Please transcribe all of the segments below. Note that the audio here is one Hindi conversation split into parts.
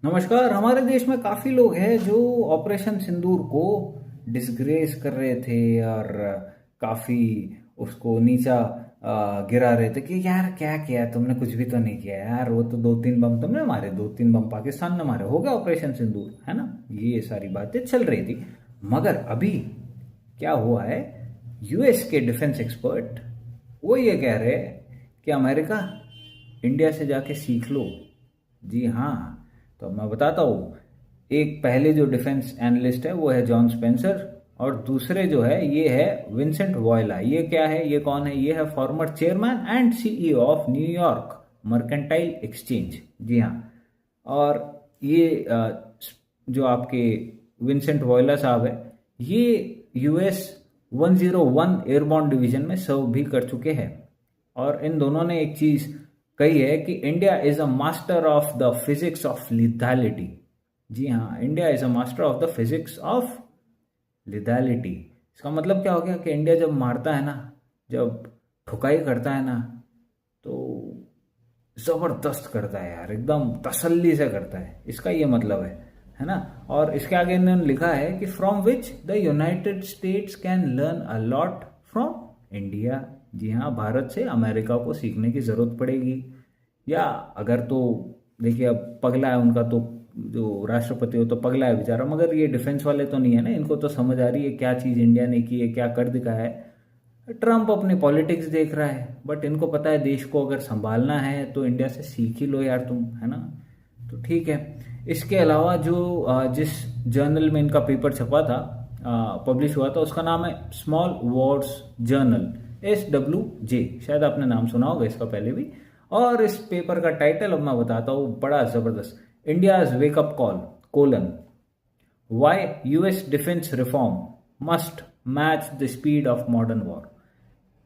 नमस्कार। हमारे देश में काफी लोग हैं जो ऑपरेशन सिंदूर को डिसग्रेस कर रहे थे और काफी उसको नीचा गिरा रहे थे कि यार क्या किया तुमने, कुछ भी तो नहीं किया यार, वो तो दो तीन बम तुमने मारे, दो तीन बम पाकिस्तान ने मारे, हो गया ऑपरेशन सिंदूर, है ना। ये सारी बातें चल रही थी। मगर अभी क्या हुआ है, यूएस के डिफेंस एक्सपर्ट वो ये कह रहे हैं कि अमेरिका इंडिया से जाके सीख लो। जी हाँ। तो मैं बताता हूँ। एक पहले जो डिफेंस एनालिस्ट है वो है जॉन स्पेंसर, और दूसरे जो है ये है विंसेंट वॉयला। ये क्या है, ये कौन है? ये है former chairman and CEO of New York mercantile exchange. जी हाँ। और ये जो आपके विंसेंट वॉयला साहब है, ये यूएस 101 एयरबॉर्न डिवीजन में सर्व भी कर चुके हैं। और इन दोनों ने एक चीज कही है कि India is a master of the physics of lethality. जी हाँ, India is a master of the physics of lethality. इसका मतलब क्या हो गया कि इंडिया जब मारता है ना, जब ठुकाई करता है ना, तो जबरदस्त करता है यार, एकदम तसल्ली से करता है, इसका ये मतलब है ना। और इसके आगे इन्होंने लिखा है कि from which the United States can learn a lot from India. जी हाँ, भारत से अमेरिका को सीखने की जरूरत पड़ेगी। या अगर तो देखिए, अब पगला है उनका तो, जो राष्ट्रपति हो तो पगला है बेचारा, मगर ये डिफेंस वाले तो नहीं है ना, इनको तो समझ आ रही है क्या चीज़ इंडिया ने की है, क्या कर दिखाया है। ट्रम्प अपनी पॉलिटिक्स देख रहा है, बट इनको पता है देश को अगर संभालना है तो इंडिया से सीख ही लो यार तुम, है ना। तो ठीक है। इसके अलावा जो जिस जर्नल में इनका पेपर छपा था, पब्लिश हुआ था, उसका नाम है स्मॉल वॉर्स जर्नल, SWJ। शायद आपने नाम सुना होगा इसका पहले भी। और इस पेपर का टाइटल अब मैं बताता हूँ, बड़ा जबरदस्त। India's wake up call colon why US defence reform must match the speed of modern war.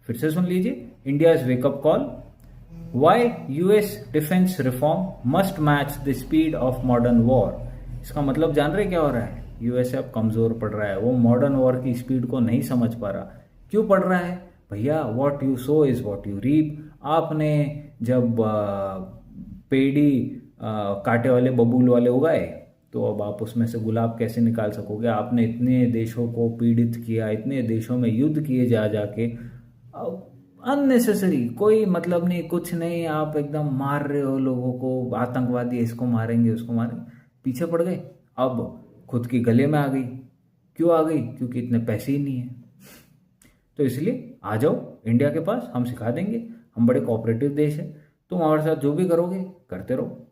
फिर से सुन लीजिए, India's wake up call why US defence reform must match the speed of modern war. इसका मतलब जान रहे क्या हो रहा है? यूएस अब कमजोर पड़ रहा है, वो मॉडर्न वॉर की स्पीड को नहीं समझ पा रहा। क्यों पड़ रहा है भैया? What you sow is what you reap. आपने जब पेड़ी कांटे वाले बबूल वाले उगाए, तो अब आप उसमें से गुलाब कैसे निकाल सकोगे? आपने इतने देशों को पीड़ित किया, इतने देशों में युद्ध किए जा जाके, अननेसेसरी, कोई मतलब नहीं, कुछ नहीं, आप एकदम मार रहे हो लोगों को, आतंकवादी इसको मारेंगे उसको मारेंगे, पीछे पड़ गए। अब खुद की गले में आ गई। क्यों आ गई? क्योंकि इतने पैसे ही नहीं है। तो इसलिए आ जाओ इंडिया के पास, हम सिखा देंगे, हम बड़े कोऑपरेटिव देश है, तुम हमारे साथ जो भी करोगे करते रहो।